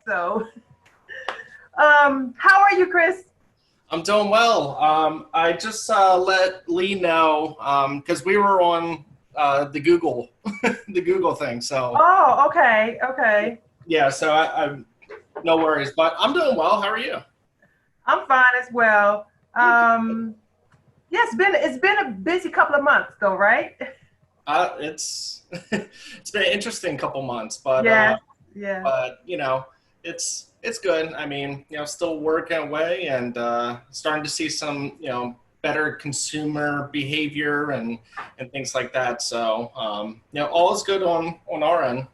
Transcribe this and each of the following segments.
So, how are you, Kris? I'm doing well. I just let Lee know because we were on the Google, the Google thing. So Oh, okay, okay. yeah, so I'm no worries, but I'm doing well. How are you? I'm fine as well. Good. Um, yeah, it's been a busy couple of months, though, right? It's it's been an interesting couple months, but Yeah, yeah. it's good. I mean, still working away and starting to see some better consumer behavior and things like that. So all is good on our end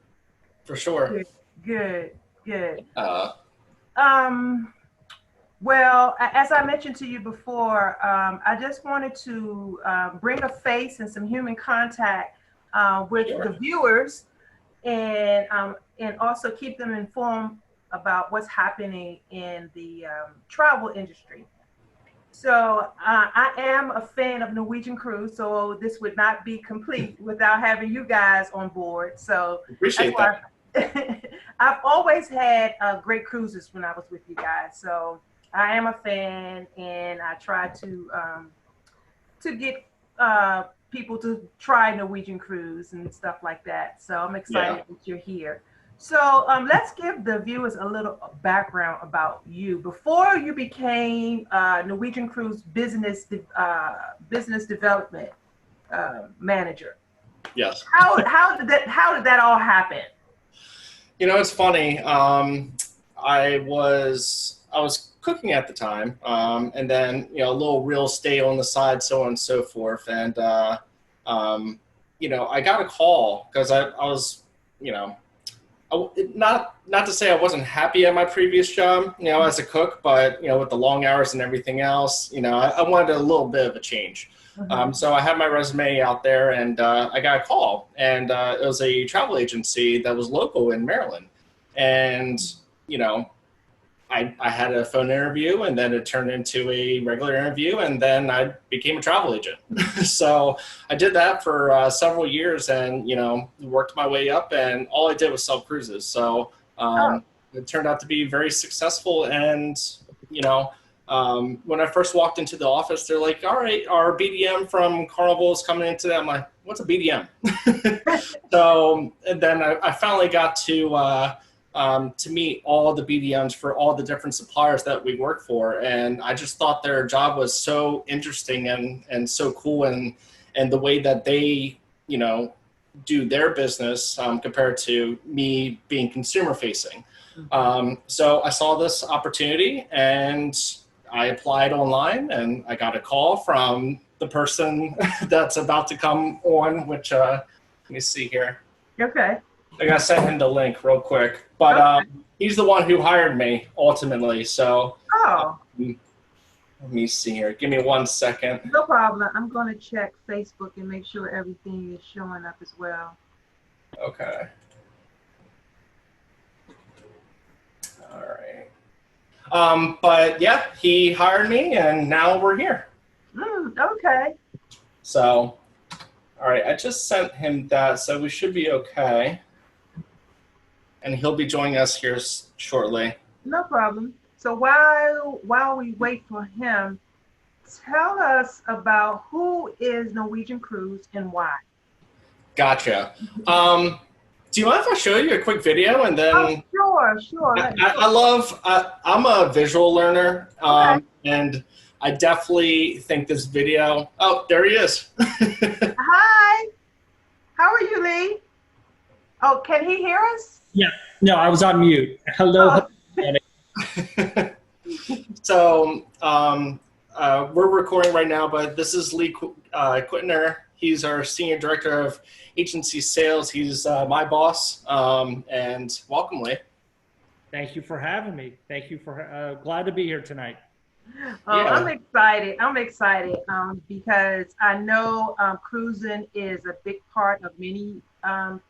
for sure. Good, good, good. Uh, Um, well, as I mentioned to you before, I just wanted to bring a face and some human contact with the sure. viewers and also keep them informed about what's happening in the travel industry. So I am a fan of Norwegian Cruise, so this would not be complete without having you guys on board. So that's Appreciate that. why I've always had great cruises when I was with you guys. So I am a fan, and I try to get people to try Norwegian Cruise and stuff like that. So I'm Yeah. excited that you're here. So let's give the viewers a little background about you. Before you became Norwegian Cruise business development manager, Yes. how did that all happen? It's funny. I was cooking at the time, and then a little real estate on the side, so on and so forth. And I got a call because I was, you know, not to say I wasn't happy at my previous job, as a cook, but with the long hours and everything else, I wanted a little bit of a change. Mhm. So I had my resume out there, and I got a call, and it was a travel agency that was local in Maryland, and you know I had a phone interview, and then it turned into a regular interview, and then I became a travel agent. So I did that for several years, and worked my way up, and all I did was sell cruises. So Oh, it turned out to be very successful. And you know, when I first walked into the office, they're like, "All right, our BDM from Carnival is coming into that." I'm like, "What's a BDM?" So and then I finally got to meet all the BDMs for all the different suppliers that we work for. And I just thought their job was so interesting and so cool, and the way that they, do their business compared to me being consumer facing. mhm. So I saw this opportunity and I applied online, and I got a call from the person that's about to come on, which let me see here. Okay. I gotta send him the link real quick. But Okay. he's the one who hired me ultimately. So Oh, let me see here. Give me 1 second. no problem. I'm going to check Facebook and make sure everything is showing up as well. Okay. All right. But yeah, he hired me, and now we're here. Okay. So, all right, I just sent him that, so we should be okay. And he'll be joining us here shortly. No problem. So while we wait for him, tell us about who is Norwegian Cruise and why. Gotcha. Do you mind if I show you a quick video, and Oh, then sure, sure. I'm a visual learner, Okay. and I definitely think this video. Oh, there he is. Hi. How are you, Lee? Oh, can he hear us? Yeah, no, I was on mute. Hello, Oh, everybody. So we're recording right now, but this is Lee Quittner. He's our senior director of agency sales. He's my boss, and welcome, Lee. Thank you for having me. Thank you for glad to be here tonight. oh, I'm Yeah, excited. I'm excited because I know cruising is a big part of many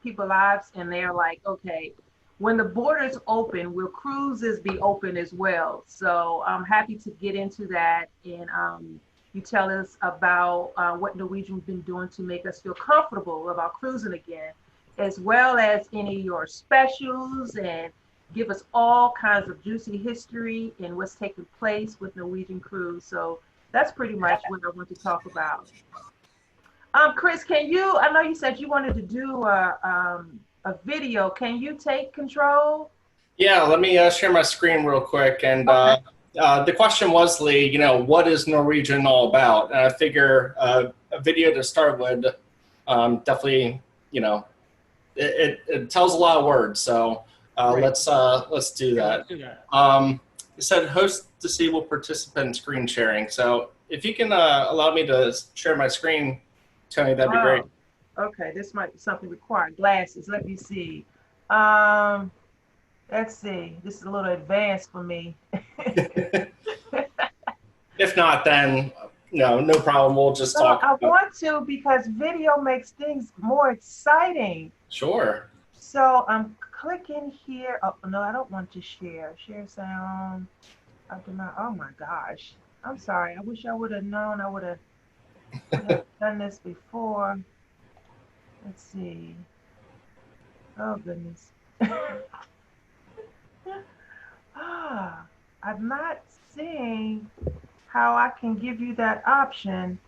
people's lives, and they're like, okay, when the borders open, will cruises be open as well? So I'm happy to get into that, and you tell us about what Norwegian's been doing to make us feel comfortable about cruising again, as well as any of your specials and give us all kinds of juicy history and what's taking place with Norwegian Cruise. So that's pretty much what I want to talk about. Kris, I know you said you wanted to do a video. Can you take control? Yeah, let me share my screen real quick. And the question was, Lee, you know, what is Norwegian all about? And I figure a video to start with definitely, you know, it tells a lot of words. So let's do that. It said host disabled participant screen sharing. So if you can allow me to share my screen, Toni, that'd be great. Okay, this might be something required. Glasses. Let me see. Let's see. This is a little advanced for me. If not, then no problem. We'll just talk. I want to because video makes things more exciting. Sure. So I'm clicking here. Oh no, I don't want to share. Share sound. I do not. Oh my gosh. I'm sorry. I wish I would have known. I would have done this before. Let's see. Oh goodness. I'm not seeing how I can give you that option.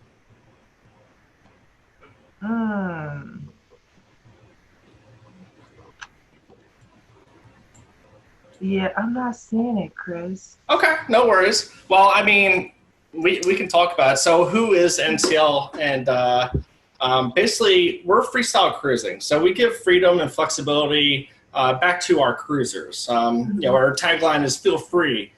Yeah, I'm not seeing it, Kris. Okay, no worries. Well, I mean, we can talk about it. So who is NCL? And basically, we're freestyle cruising. So we give freedom and flexibility back to our cruisers. You know, our tagline is feel free.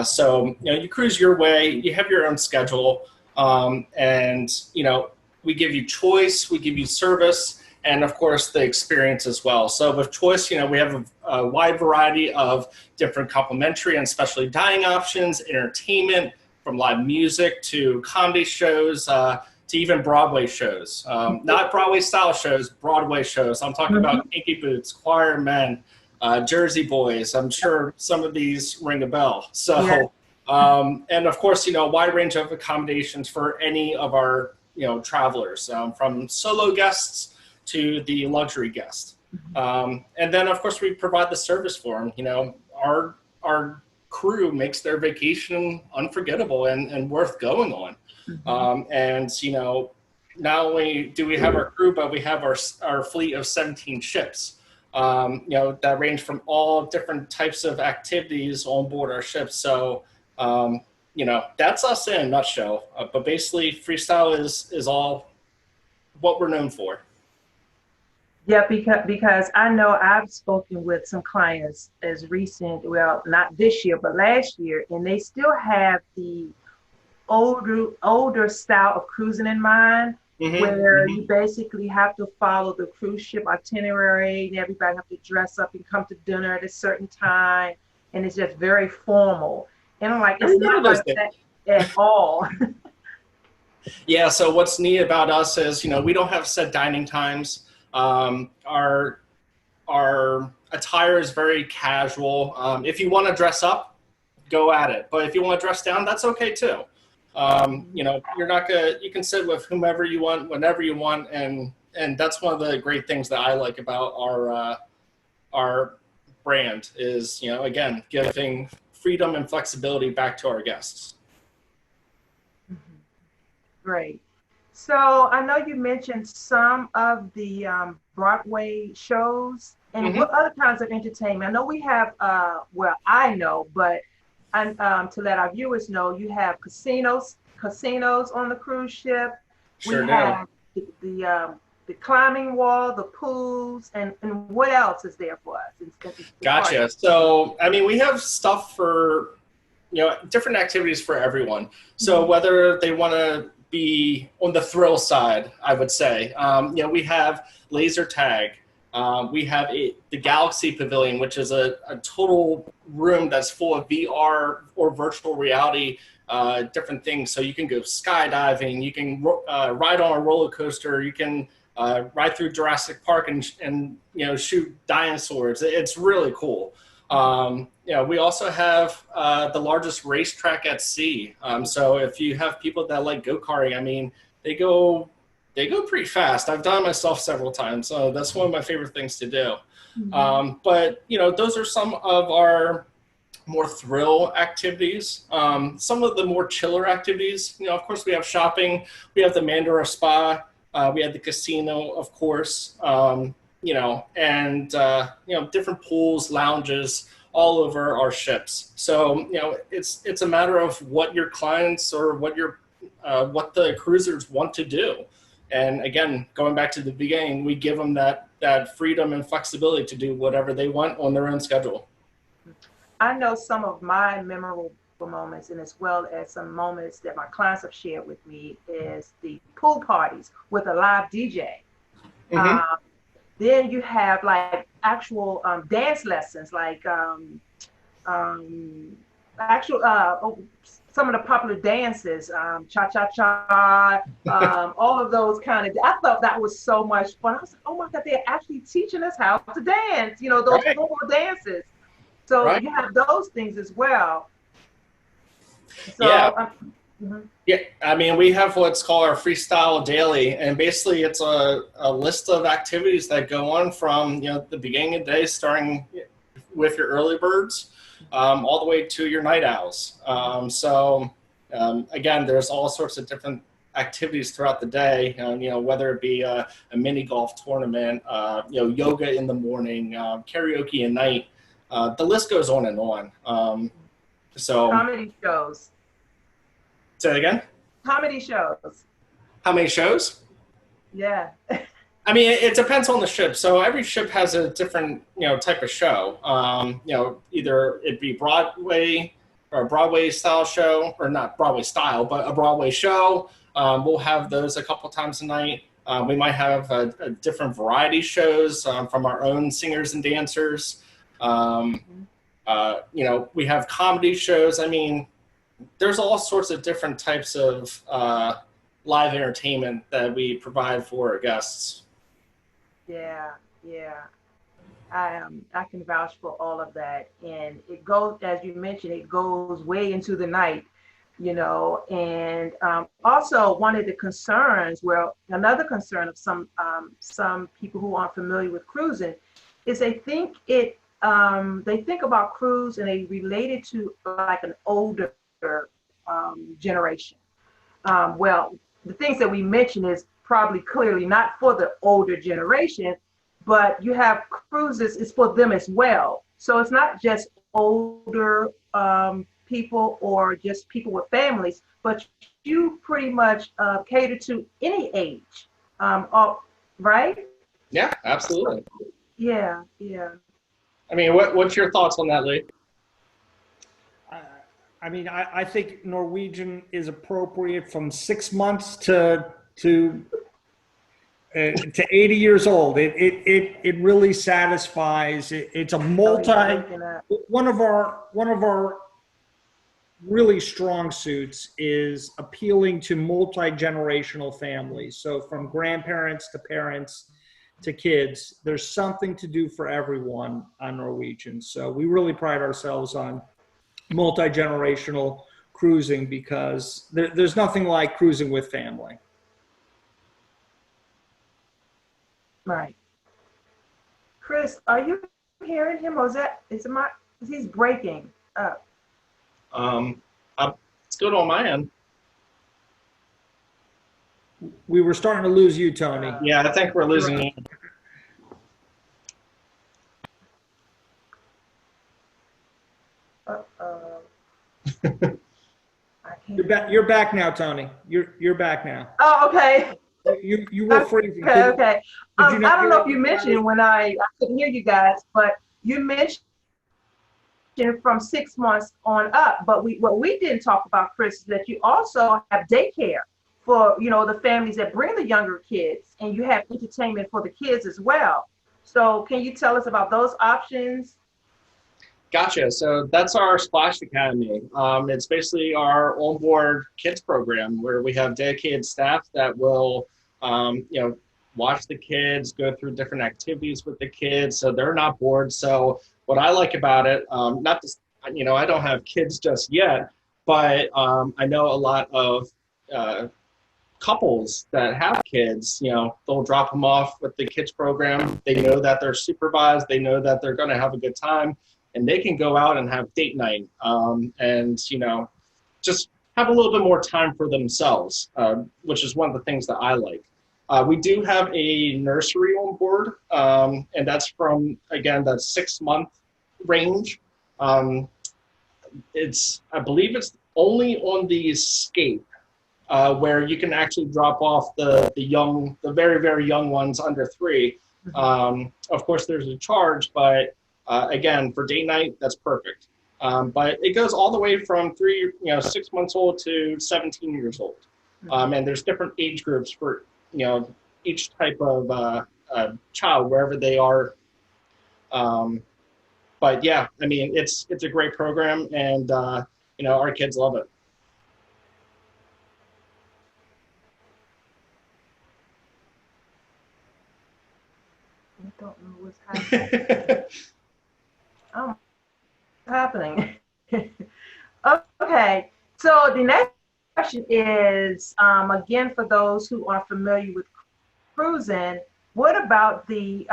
So, you know, you cruise your way, you have your own schedule, and, you know, we give you choice, we give you service, and of course the experience as well. So with choice, you know, we have a wide variety of different complimentary and specialty dining options, entertainment, from live music to comedy shows, to even Broadway shows. Not Broadway style shows, Broadway shows. I'm talking about Kinky Boots, Choir Men, Jersey Boys. I'm sure some of these ring a bell. So, and of course, you know, a wide range of accommodations for any of our, you know, travelers, from solo guests to the luxury guest. And then of course we provide the service for them. You know, our crew makes their vacation unforgettable and worth going on. And, you know, not only do we have our crew, but we have our fleet of 17 ships, you know, that range from all different types of activities on board our ships. So, you know, that's us in a nutshell. But basically, freestyle is all what we're known for. Yeah, because I know I've spoken with some clients as recent, well, not this year, but last year, and they still have the older style of cruising in mind, where you basically have to follow the cruise ship itinerary, and everybody have to dress up and come to dinner at a certain time, and it's just very formal. And I'm like, it's not like that at all. Yeah, so what's neat about us is, you know, we don't have set dining times. Our attire is very casual. If you want to dress up, go at it. But if you want to dress down, that's okay too. You know, you can sit with whomever you want, whenever you want. And that's one of the great things that I like about our brand is, you know, again, giving freedom and flexibility back to our guests. Great. So I know you mentioned some of the Broadway shows, and what other kinds of entertainment? I know we have, well, I know, but to let our viewers know, you have casinos on the cruise ship. Sure we have the climbing wall, the pools, and what else is there for us? Gotcha. So, I mean, we have stuff for, you know, different activities for everyone. So whether they want to be on the thrill side, I would say, you know, we have laser tag. We have the Galaxy Pavilion, which is a total room that's full of VR or virtual reality, different things. So you can go skydiving, you can ride on a roller coaster, you can ride through Jurassic Park and you know, shoot dinosaurs. It's really cool. You know, we also have the largest racetrack at sea. So if you have people that like go-karting, I mean, they go They go pretty fast. I've done it myself several times, so that's one of my favorite things to do. But those are some of our more thrill activities. Some of the more chiller activities, of course, we have shopping, we have the Mandara Spa, we have the casino, of course, and different pools, lounges all over our ships. So it's a matter of what your clients or what the cruisers want to do. And again, going back to the beginning, we give them that freedom and flexibility to do whatever they want on their own schedule. I know some of my memorable moments, and as well as some moments that my clients have shared with me, is the pool parties with a live DJ. Then you have like actual dance lessons, like some of the popular dances, cha-cha-cha, all of those kind of, I thought that was so much fun. I was like, oh my God, they're actually teaching us how to dance, those formal dances. So you have those things as well. So, yeah, I mean, we have what's called our freestyle daily, and basically it's a list of activities that go on from the beginning of the day, starting with your early birds, all the way to your night owls. Again, there's all sorts of different activities throughout the day, whether it be a mini golf tournament, yoga in the morning, karaoke at night. The list goes on and on. Comedy shows. Say it again? Comedy shows. How many shows? Yeah. I mean, it depends on the ship. So every ship has a different, type of show. Either it be Broadway or a Broadway style show, or not Broadway style, but a Broadway show. We'll have those a couple times a night. We might have a different variety shows from our own singers and dancers. We have comedy shows. I mean, there's all sorts of different types of live entertainment that we provide for our guests. Yeah. I can vouch for all of that, and it goes, as you mentioned, it goes way into the night, and also one of the concerns, another concern of some people who aren't familiar with cruising is they think about cruise and they relate it to like an older generation. Well, the things that we mentioned is probably clearly not for the older generation, but you have cruises, it's for them as well. So it's not just older people or just people with families, but you pretty much cater to any age, right? Yeah, absolutely. Yeah. I mean, what's your thoughts on that, Lee? I mean, I think Norwegian is appropriate from 6 months to 80 years old. It really satisfies. It's a one of our really strong suits is appealing to multi-generational families. So from grandparents to parents to kids, there's something to do for everyone on Norwegian. So we really pride ourselves on multi-generational cruising because there's nothing like cruising with family. Right. Kris, are you hearing him, or is he's breaking up? It's good on my end. We were starting to lose you, Toni. Yeah, I think we're losing you. You're back now, Toni. You're back now. Oh, okay. You were freezing. Okay. I don't know if you mentioned when I couldn't hear you guys, but you mentioned from 6 months on up. But what we didn't talk about, Kris, is that you also have daycare for the families that bring the younger kids, and you have entertainment for the kids as well. So can you tell us about those options? Gotcha. So that's our Splash Academy. It's basically our onboard kids program where we have dedicated staff that will, watch the kids, go through different activities with the kids, so they're not bored. So what I like about it, not just, I don't have kids just yet, but I know a lot of couples that have kids, you know, they'll drop them off with the kids program. They know that they're supervised. They know that they're going to have a good time, and they can go out and have date night, and, you know, just have a little bit more time for themselves, which is one of the things that I like. We do have a nursery on board, and that's from, again, the 6-month range. I believe it's only on the Escape, where you can actually drop off the very, very young ones under 3. Of course, there's a charge, but again, for date night, that's perfect. But it goes all the way from 6 months old to 17 years old. And there's different age groups for, you know, each type of child, wherever they are. But yeah, I mean, it's a great program, and you know, our kids love it. I don't know what's happening. Oh, what's happening? Okay, so the next question is, again, for those who are familiar with cruising, what about the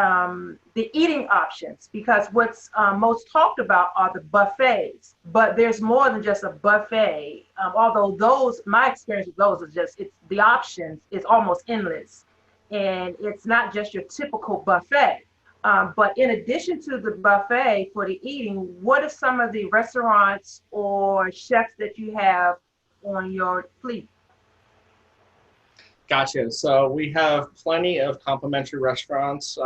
eating options? Because what's most talked about are the buffets, but there's more than just a buffet. Although those, my experience with those is just, it's the options is almost endless, and it's not just your typical buffet. But in addition to the buffet for the eating, what are some of the restaurants or chefs that you have on your fleet? Gotcha. So we have plenty of complimentary restaurants.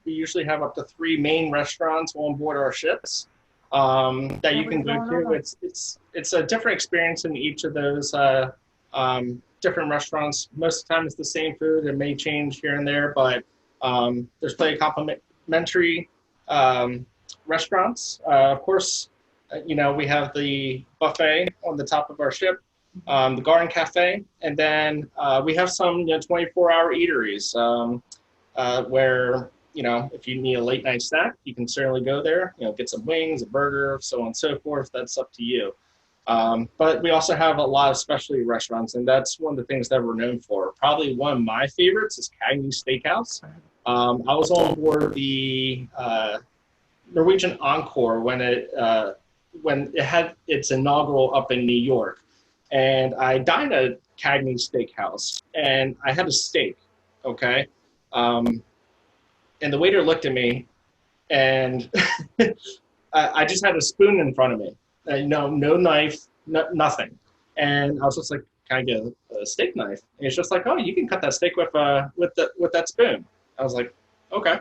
We usually have up to 3 main restaurants on board our ships that you can go to. It's a different experience in each of those different restaurants. Most of the time it's the same food. It may change here and there, but there's plenty of complimentary restaurants. Of course, you know, we have the buffet on the top of our ship. The Garden Cafe, and then we have some 24-hour eateries where, you know, if you need a late night snack, you can certainly go there, you know, get some wings, a burger, so on and so forth. That's up to you. But we also have a lot of specialty restaurants, and that's one of the things that we're known for. Probably one of my favorites is Cagney Steakhouse. I was on board the Norwegian Encore when it had its inaugural up in New York. And I dined at Cagney Steakhouse, and I had a steak, okay? And the waiter looked at me, and I just had a spoon in front of me. No knife, nothing. And I was just like, can I get a steak knife? And it's just like, oh, you can cut that steak with that spoon. I was like, okay.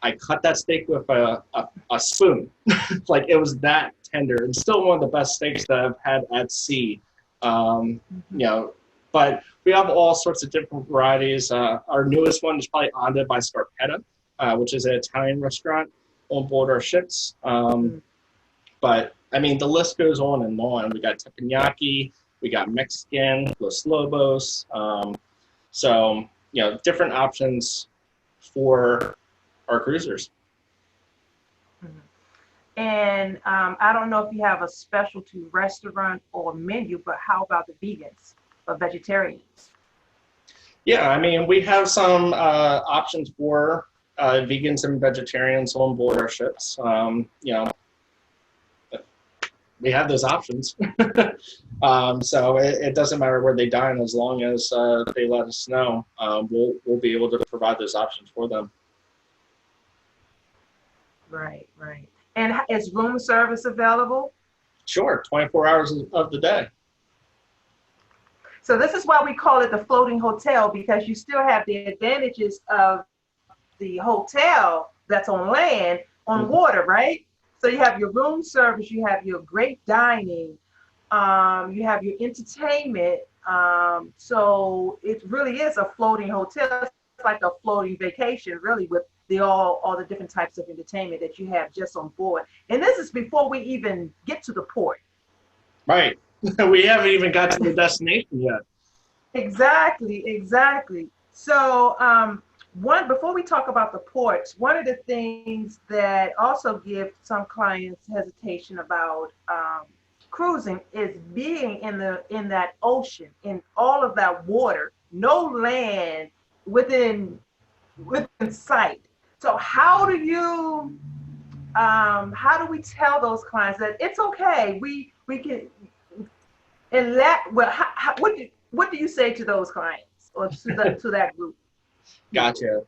I cut that steak with a spoon. Like, it was that tender, and still one of the best steaks that I've had at sea. You know, but we have all sorts of different varieties. Our newest one is probably Onda by Scarpetta, which is an Italian restaurant on board our ships. But I mean, the list goes on and on. We got teppanyaki, we got Mexican, Los Lobos. So, you know, different options for our cruisers. And I don't know if you have a specialty restaurant or menu, but how about the vegans or vegetarians? Yeah, I mean, we have some options for vegans and vegetarians on board our ships. You know, we have those options. So it doesn't matter where they dine, as long as they let us know. We'll be able to provide those options for them. Right, right. And is room service available? Sure, 24 hours of the day. So this is why we call it the floating hotel, because you still have the advantages of the hotel that's on land, on water, right? So you have your room service, you have your great dining, you have your entertainment. So it really is a floating hotel. It's like a floating vacation, really, with all the different types of entertainment that you have just on board. And this is before we even get to the port. Right. We haven't even got to the destination yet. Exactly, exactly. So before we talk about the ports, one of the things that also give some clients hesitation about cruising is being in that ocean, in all of that water, no land within sight. So how do we tell those clients that it's okay? We can, and that, well, what do you say to those clients or to that group? Gotcha.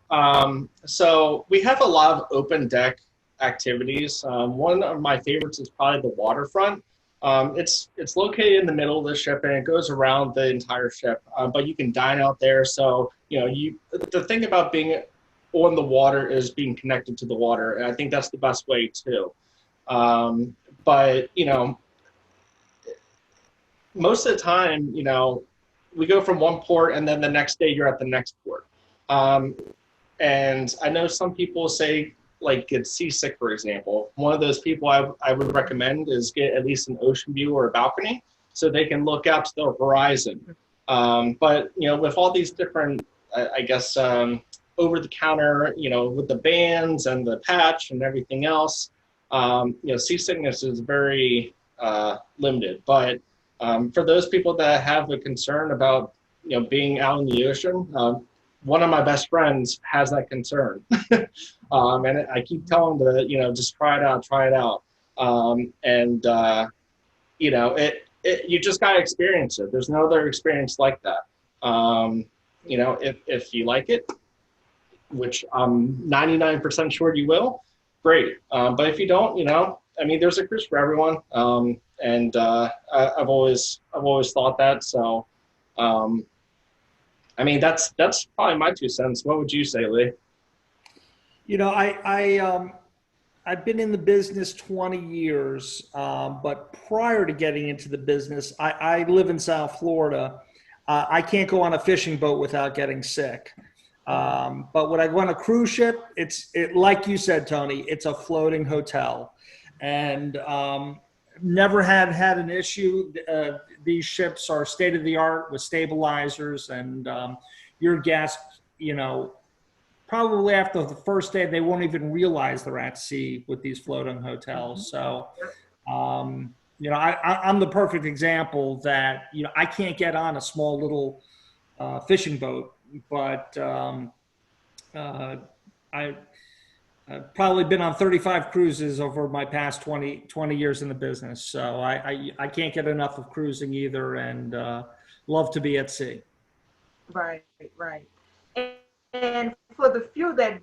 So we have a lot of open deck activities. One of my favorites is probably the waterfront. It's located in the middle of the ship and it goes around the entire ship, but you can dine out there. So, the thing about being on the water is being connected to the water. And I think that's the best way too. But, most of the time, we go from one port and then the next day you're at the next port. And I know some people say, like, get seasick, for example. One of those people I would recommend is get at least an ocean view or a balcony so they can look out to the horizon. But, with all these different, I guess, over the counter, with the bands and the patch and everything else, seasickness is very limited. But for those people that have a concern about, being out in the ocean, one of my best friends has that concern. And I keep telling them to, just try it out. You just got to experience it. There's no other experience like that. If you like it, which I'm 99% sure you will, great. But if you don't, there's a cruise for everyone. I've always thought that. So, that's probably my 2 cents. What would you say, Lee? I've been in the business 20 years, but prior to getting into the business, I live in South Florida. I can't go on a fishing boat without getting sick. But when I go on a cruise ship, like you said, Toni, it's a floating hotel, and never had an issue. These ships are state of the art with stabilizers, and your guests, probably after the first day, they won't even realize they're at sea with these floating hotels. So, I'm the perfect example that, I can't get on a small little fishing boat, but I've probably been on 35 cruises over my past 20 years in the business. So I can't get enough of cruising either, and love to be at sea. Right. And for the few that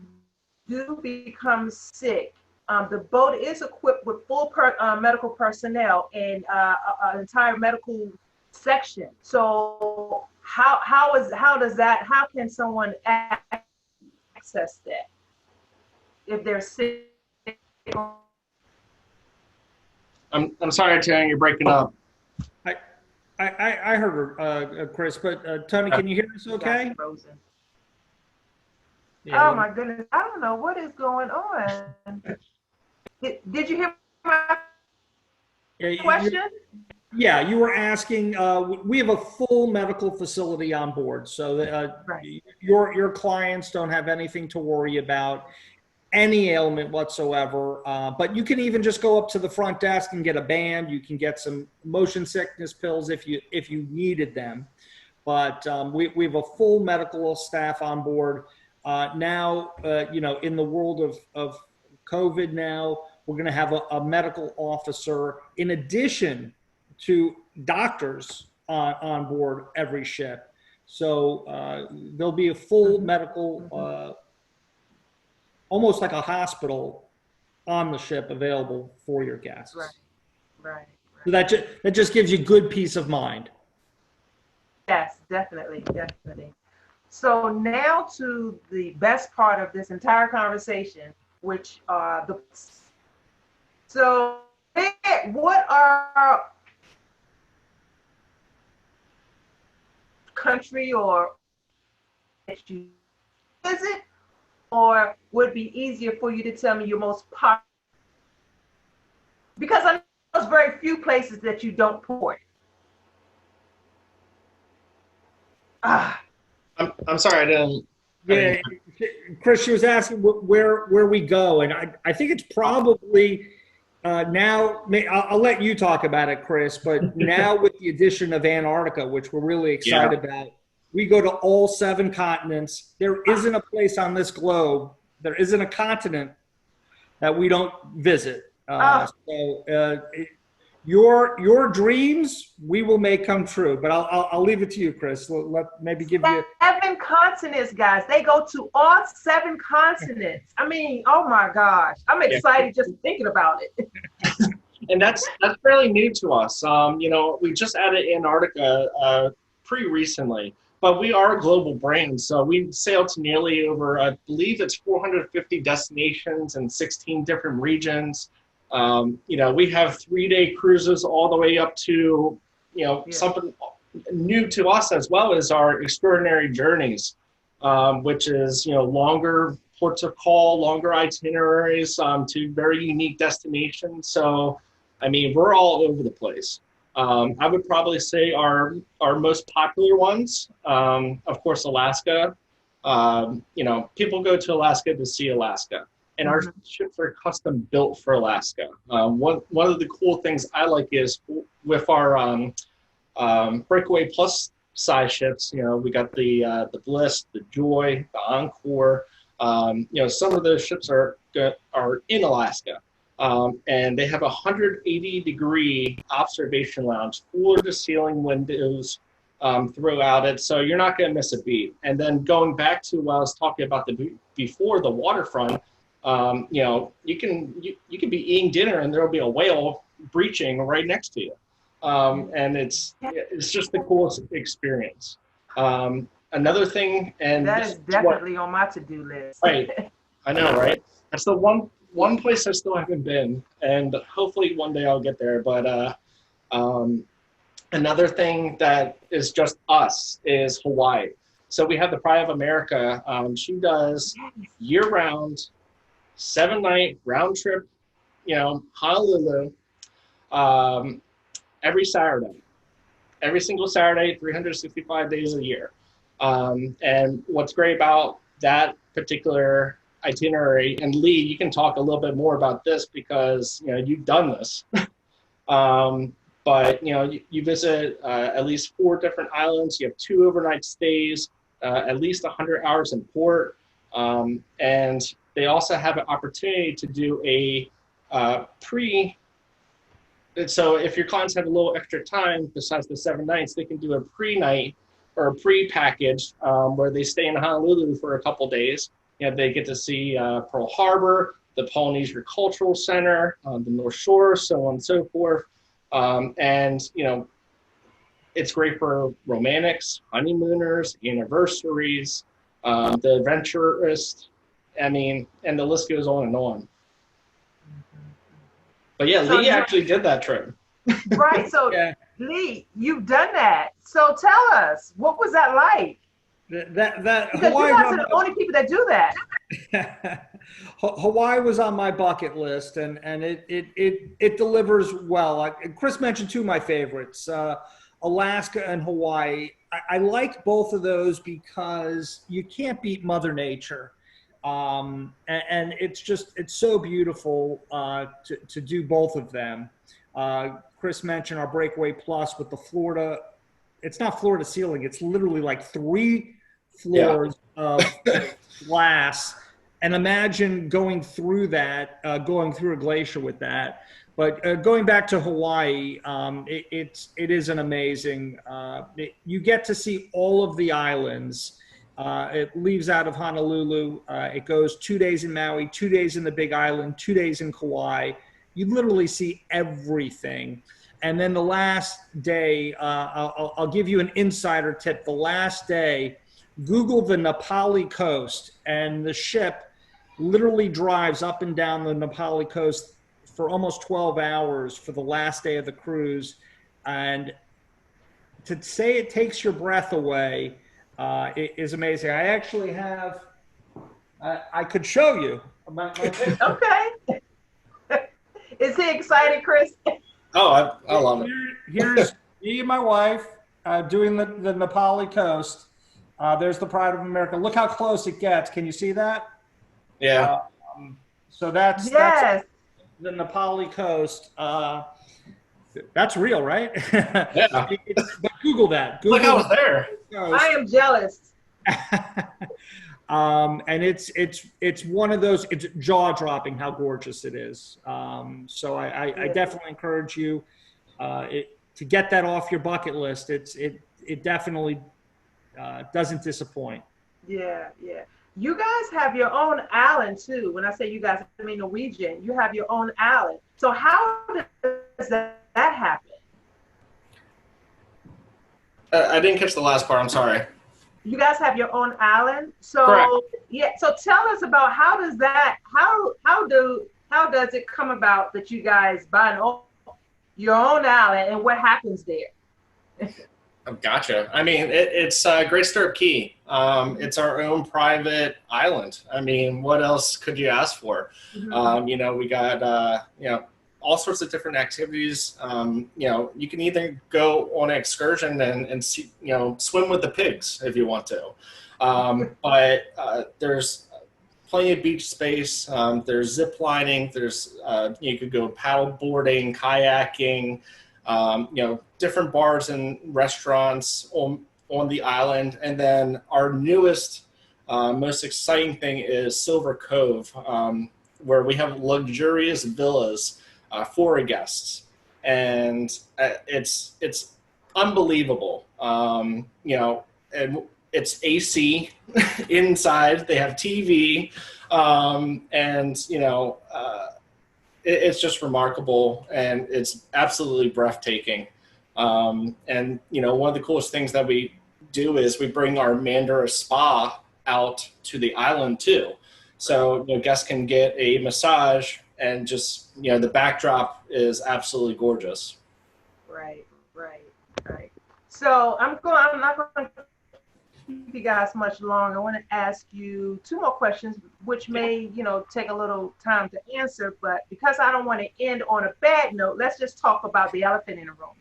do become sick, the boat is equipped with full medical personnel and an entire medical section. So how can someone access that if they're sick? I'm sorry, Toni, you're breaking up. I heard her, Kris, but Toni, can you hear us okay? Yeah. Oh my goodness, I don't know what is going on. Did you hear my question? Yeah, you were asking. We have a full medical facility on board, so right. your clients don't have anything to worry about, any ailment whatsoever. But you can even just go up to the front desk and get a band. You can get some motion sickness pills if you needed them. But we have a full medical staff on board. Now, in the world of COVID now, we're going to have a medical officer in addition to doctors on board every ship. So there'll be a full medical, almost like a hospital on the ship available for your guests. Right. So that just gives you good peace of mind. Yes, definitely. So now to the best part of this entire conversation, which are what are country or that you visit, or would it be easier for you to tell me your most popular? Because I know there's very few places that you don't port. I'm sorry, I didn't. Yeah, Kris, she was asking where we go, and I think it's probably now, I'll let you talk about it, Kris, but now with the addition of Antarctica, which we're really excited about, we go to all 7 continents. There isn't a place on this globe, there isn't a continent that we don't visit. Your dreams we will make come true, but I'll leave it to you, Kris. Maybe give you 7 continents, guys. They go to all 7 continents. I mean, oh my gosh, I'm excited just thinking about it. And that's fairly new to us. You know, we just added Antarctica pretty recently, but we are a global brand, so we sail to nearly over, I believe it's 450 destinations in 16 different regions. You know, we have 3-day cruises all the way up to, you know, something new to us as well as our extraordinary journeys, which is, you know, longer ports of call, longer itineraries to very unique destinations. So, I mean, we're all over the place. I would probably say our most popular ones, of course, Alaska. You know, people go to Alaska to see Alaska. And our ships are custom built for Alaska. One of the cool things I like is with our Breakaway Plus size ships, you know, we got the Bliss, the Joy, the Encore. You know, some of those ships are in Alaska. And they have a 180-degree observation lounge, floor-to-ceiling windows throughout it, so you're not going to miss a beat. And then going back to what I was talking about before the waterfront, you know, you can be eating dinner and there'll be a whale breaching right next to you, and it's just the coolest experience. Another thing, and that is definitely on my to-do list. Right, I know, right? That's the one place I still haven't been, and hopefully one day I'll get there. But another thing that is just us is Hawaii. So we have the Pride of America. She does year-round, 7-night round trip, you know, Honolulu, every Saturday, every single Saturday, 365 days a year. And what's great about that particular itinerary, and Lee, you can talk a little bit more about this because, you know, you've done this. But, you know, you visit at least 4 different islands. You have 2 overnight stays, at least 100 hours in port. And they also have an opportunity to do a so if your clients have a little extra time besides the 7 nights, they can do a pre-night or a pre-package where they stay in Honolulu for a couple days. You know, they get to see Pearl Harbor, the Polynesian Cultural Center, the North Shore, so on and so forth. And, you know, it's great for romantics, honeymooners, anniversaries, the adventurist. I mean, and the list goes on and on. But yeah, so Lee actually did that trip. Right. So Lee, you've done that. So tell us, what was that like? That because Hawaii, you guys are the only people that do that. Hawaii was on my bucket list, and it delivers well. Kris mentioned 2 of my favorites, Alaska and Hawaii. I like both of those because you can't beat Mother Nature. And it's so beautiful to do both of them. Kris mentioned our Breakaway Plus with the Florida. It's not floor to ceiling. It's literally like 3 floors of glass. And imagine going through that, going through a glacier with that. But going back to Hawaii, it is an amazing. You get to see all of the islands. It leaves out of Honolulu. It goes 2 days in Maui, 2 days in the Big Island, 2 days in Kauai. You literally see everything. And then the last day, I'll give you an insider tip. The last day, Google the Nepali coast, and the ship literally drives up and down the Nepali coast for almost 12 hours for the last day of the cruise. And to say it takes your breath away, it is amazing. I actually have, I could show you. Okay. Is he excited, Kris? Oh, I love it. Here's me and my wife doing the Nepali coast. There's the Pride of America. Look how close it gets. Can you see that? Yeah. So that's the Nepali coast. That's real, right? Yeah. But Google that. Look, I Google was there. I am jealous. And it's one of those. It's jaw dropping how gorgeous it is. So I definitely encourage you to get that off your bucket list. It definitely doesn't disappoint. Yeah, yeah. You guys have your own island too. When I say you guys, I mean Norwegian. You have your own island. So how does that happen? I didn't catch the last part. I'm sorry. You guys have your own island. Correct. So yeah. So tell us about how does it come about that you guys buy your own island and what happens there? Gotcha. I mean, it's Great Stirrup Key. It's our own private island. I mean, what else could you ask for? We got, all sorts of different activities. You can either go on an excursion and see, swim with the pigs if you want to. But there's plenty of beach space. There's zip lining. There's, you could go paddle boarding, kayaking, different bars and restaurants on the island. And then our newest, most exciting thing is Silver Cove, where we have luxurious villas for guests. And it's unbelievable. And it's AC inside. They have TV, it's just remarkable, and it's absolutely breathtaking. One of the coolest things that we do is we bring our Mandara spa out to the island too. So guests can get a massage, and just the backdrop is absolutely gorgeous. Right. So I'm not going to keep you guys much longer. I want to ask you two more questions, which may, take a little time to answer, but because I don't want to end on a bad note, let's just talk about the elephant in the room.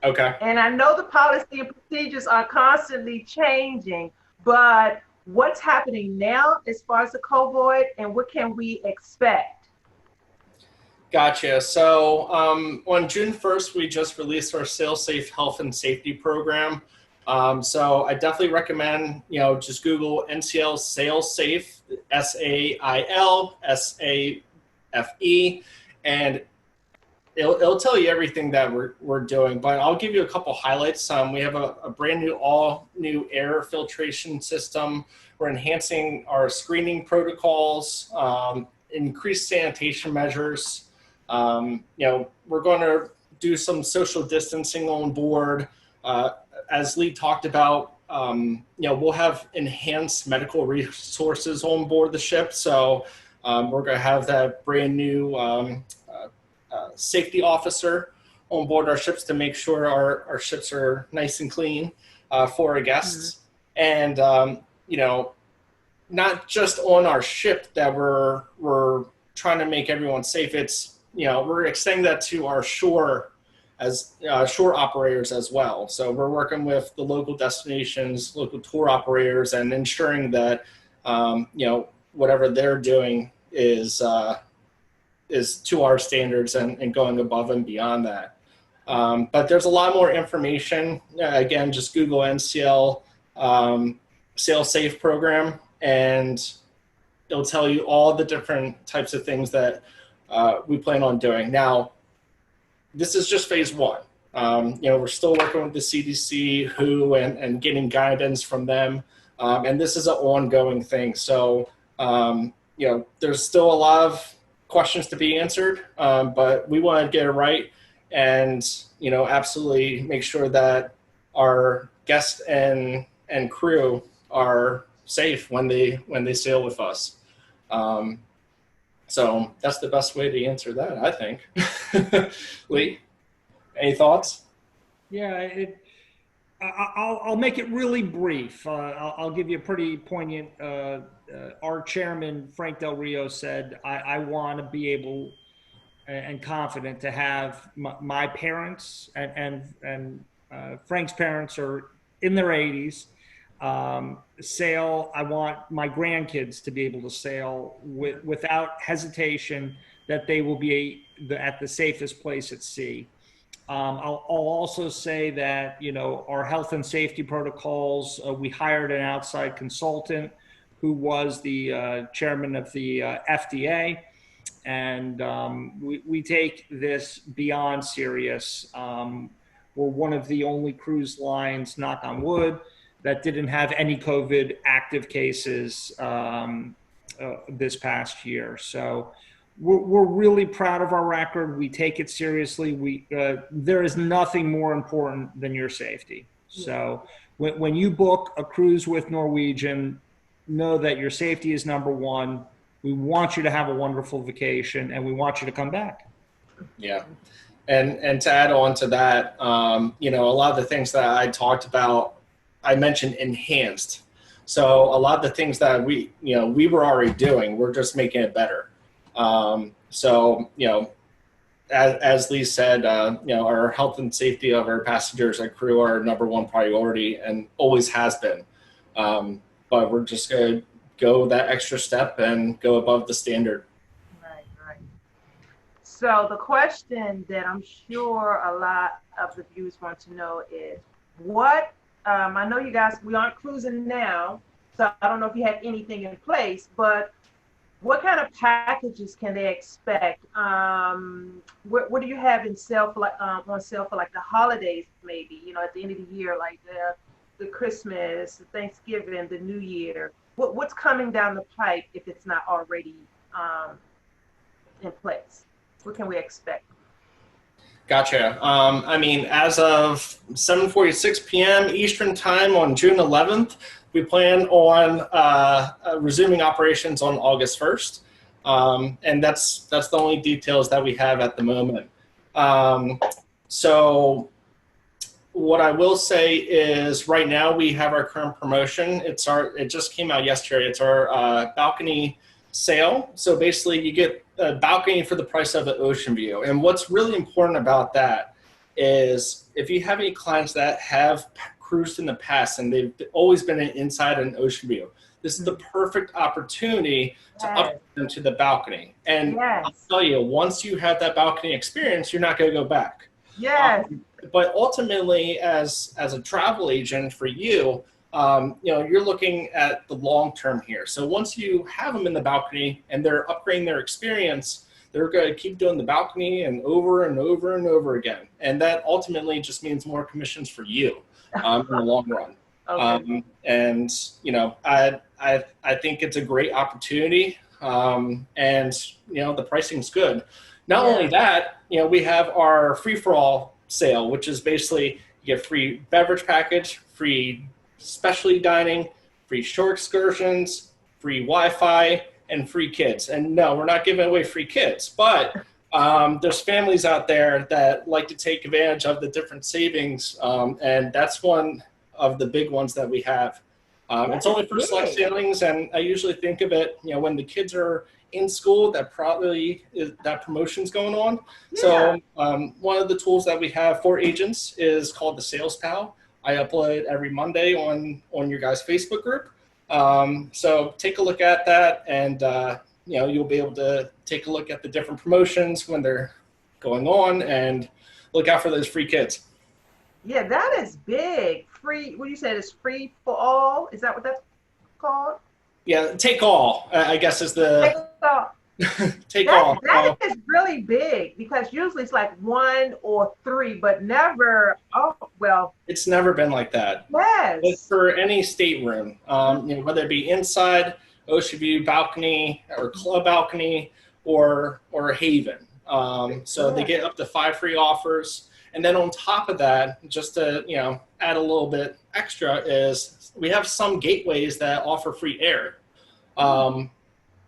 Okay. And I know the policy and procedures are constantly changing, but what's happening now as far as the COVID, and what can we expect? Gotcha. So on June 1st, we just released our Sail Safe Health and Safety Program. So I definitely recommend, just Google NCL Sail Safe, SAILSAFE, and it'll tell you everything that we're doing. But I'll give you a couple highlights. We have a brand new, all new air filtration system. We're enhancing our screening protocols, increased sanitation measures. We're going to do some social distancing on board. As Lee talked about, we'll have enhanced medical resources on board the ship. So we're going to have that brand new safety officer on board our ships to make sure our ships are nice and clean for our guests. Mm-hmm. And, not just on our ship that we're trying to make everyone safe. It's, we're extending that to our shore operators as well. So we're working with the local destinations, local tour operators, and ensuring that whatever they're doing is to our standards and going above and beyond that. But there's a lot more information. Again, just Google NCL Sail Safe program, and it'll tell you all the different types of things that we plan on doing. Now, this is just phase one. We're still working with the CDC, WHO, and getting guidance from them. And this is an ongoing thing. So, there's still a lot of questions to be answered, but we want to get it right and, absolutely make sure that our guests and crew are safe when they sail with us. So that's the best way to answer that, I think. Lee, any thoughts? Yeah, I'll make it really brief. I'll give you a pretty poignant. Our chairman, Frank Del Rio, said, I want to be able and confident to have my parents and Frank's parents are in their 80s. Sail. I want my grandkids to be able to sail without hesitation, that they will be at the safest place at sea. I'll also say that, you know, our health and safety protocols, we hired an outside consultant who was the chairman of the FDA. And we take this beyond serious. We're one of the only cruise lines, knock on wood, that didn't have any COVID active cases this past year. So we're really proud of our record. We take it seriously. There is nothing more important than your safety. So when you book a cruise with Norwegian, know that your safety is number one. We want you to have a wonderful vacation, and we want you to come back. Yeah. And to add on to that, you know, a lot of the things that I talked about, I mentioned enhanced. So a lot of the things that we were already doing, we're just making it better. So, you know, as Lee said, you know, our health and safety of our passengers and crew are number one priority and always has been. But we're just going to go that extra step and go above the standard. Right, right. So the question that I'm sure a lot of the viewers want to know is what, I know you guys, we aren't cruising now, so I don't know if you have anything in place, but what kind of packages can they expect? What do you have in sale for, like, on sale for like the holidays, maybe, you know, at the end of the year, like the Christmas, the Thanksgiving, the New Year? What's coming down the pipe if it's not already in place? What can we expect? Gotcha. I mean, as of 7:46 p.m. Eastern Time on June 11th, we plan on resuming operations on August 1st. And that's the only details that we have at the moment. So what I will say is right now we have our current promotion. It just came out yesterday. It's our balcony sale. So basically you get a balcony for the price of an ocean view. And what's really important about that is if you have any clients that have cruised in the past and they've always been inside an ocean view, this is the perfect opportunity to upgrade them to the balcony. And I'll tell you, once you have that balcony experience, you're not going to go back. Yes. But ultimately, as a travel agent for you, you know, you're looking at the long term here. So once you have them in the balcony and they're upgrading their experience, they're going to keep doing the balcony and over and over and over again. And that ultimately just means more commissions for you in the long run. Okay. And, you know, I think it's a great opportunity. And, you know, the pricing's good. Not only that, you know, we have our free-for-all sale, which is basically you get free beverage package, free specialty dining, free shore excursions, free Wi-Fi, and free kids. And no, we're not giving away free kids, but there's families out there that like to take advantage of the different savings, and that's one of the big ones that we have. It's only for select sailings, and I usually think of it, you know, when the kids are in school, that probably is, that promotion's going on. Yeah. So one of the tools that we have for agents is called the Sales Pal. I upload it every Monday on your guys' Facebook group. So take a look at that, and you know, you'll be able to take a look at the different promotions when they're going on, and look out for those free kids. Yeah, that is big. Free. What you said is free for all. Is that what that's called? Yeah, take all, I guess is the... Take all. That is really big, because usually it's like 1 or 3, but never, oh, well. It's never been like that. Yes. But for any stateroom, you know, whether it be inside, ocean view, balcony, or club balcony, or haven. So they get up to 5 free offers. And then on top of that, just to, you know, add a little bit extra, is we have some gateways that offer free air.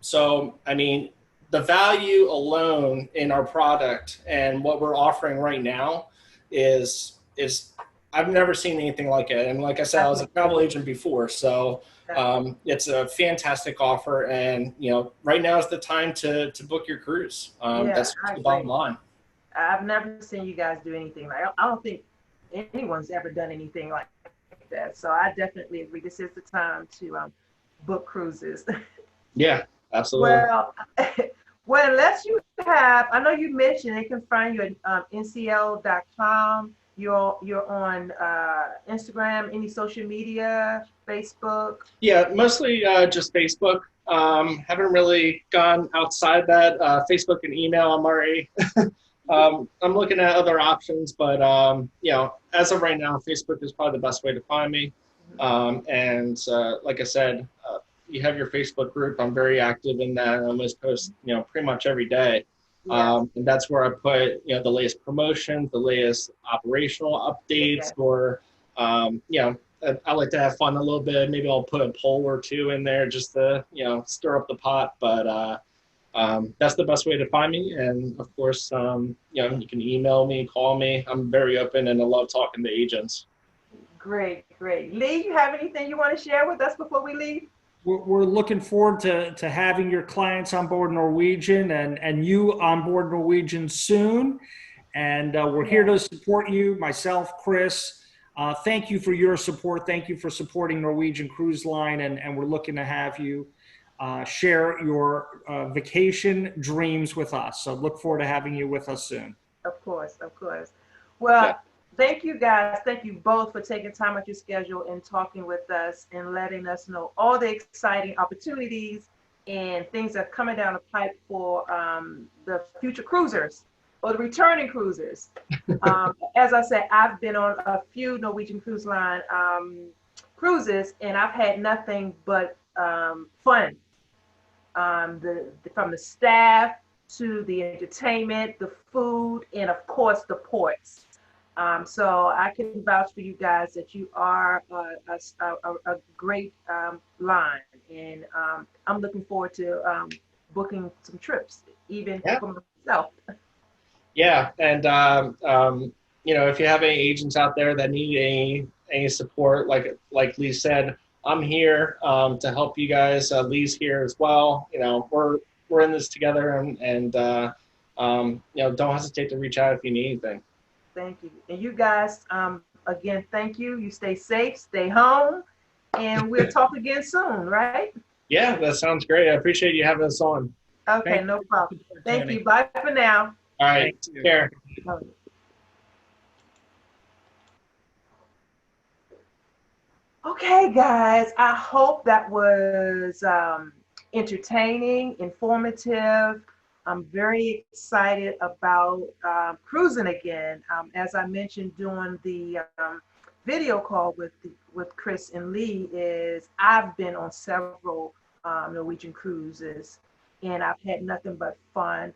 So, I mean, the value alone in our product and what we're offering right now is I've never seen anything like it. And like I said, I was a travel agent before, so it's a fantastic offer. And, you know, right now is the time to book your cruise. That's the bottom line. I've never seen you guys do anything like, I don't think anyone's ever done anything like that. So I definitely agree. This is the time to book cruises. Yeah, absolutely. Well, unless you have, I know you mentioned they can find you at ncl.com. You're on Instagram, any social media, Facebook? Yeah, mostly just Facebook. Haven't really gone outside that. Facebook and email, I'm already. I'm looking at other options, but you know, as of right now, Facebook is probably the best way to find me. And like I said, you have your Facebook group. I'm very active in that. I almost post, you know, pretty much every day. And that's where I put, you know, the latest promotions, the latest operational updates, or, you know, I like to have fun a little bit. Maybe I'll put a poll or two in there just to, you know, stir up the pot. But that's the best way to find me. And of course, you know, you can email me, call me. I'm very open and I love talking to agents. Great, great. Lee, you have anything you want to share with us before we leave? We're looking forward to having your clients on board Norwegian and you on board Norwegian soon. And we're here to support you, myself, Kris. Thank you for your support. Thank you for supporting Norwegian Cruise Line. And we're looking to have you share your vacation dreams with us. So look forward to having you with us soon. Of course, of course. Well, thank you guys. Thank you both for taking time out your schedule and talking with us and letting us know all the exciting opportunities and things that are coming down the pipe for the future cruisers or the returning cruisers. As I said, I've been on a few Norwegian Cruise Line cruises and I've had nothing but fun. From the staff to the entertainment, the food, and of course the ports. So I can vouch for you guys that you are a great line, and I'm looking forward to booking some trips, even for myself. Yeah, and you know, if you have any agents out there that need any support, like Lee said, I'm here to help you guys. Lee's here as well. You know, we're in this together, and you know, don't hesitate to reach out if you need anything. Thank you. And you guys, again, thank you. You stay safe, stay home, and we'll talk again soon, right? Yeah, that sounds great. I appreciate you having us on. Okay, no problem. Thank you. Bye for now. All right, take care. Okay, guys, I hope that was entertaining, informative. I'm very excited about cruising again. As I mentioned during the video call with Kris and Lee, is I've been on several Norwegian cruises, and I've had nothing but fun.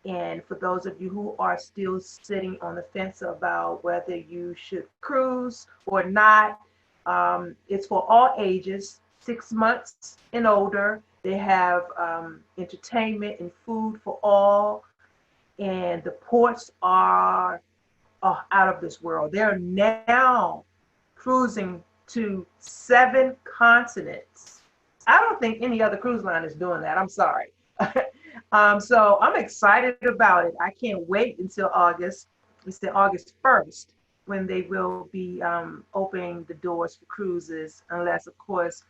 And for those of you who are still sitting on the fence about whether you should cruise or not, it's for all ages, 6 months and older. They have entertainment and food for all, and the ports are out of this world. They're now cruising to 7 continents. I don't think any other cruise line is doing that. I'm sorry. So I'm excited about it. I can't wait until August. It's the August 1st when they will be opening the doors for cruises, unless, of course,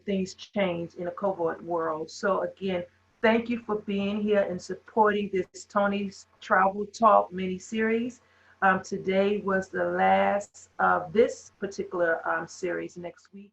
things change in a COVID world. So again, thank you for being here and supporting this Toni's Travel Talk mini-series. Today was the last of this particular series. Next week,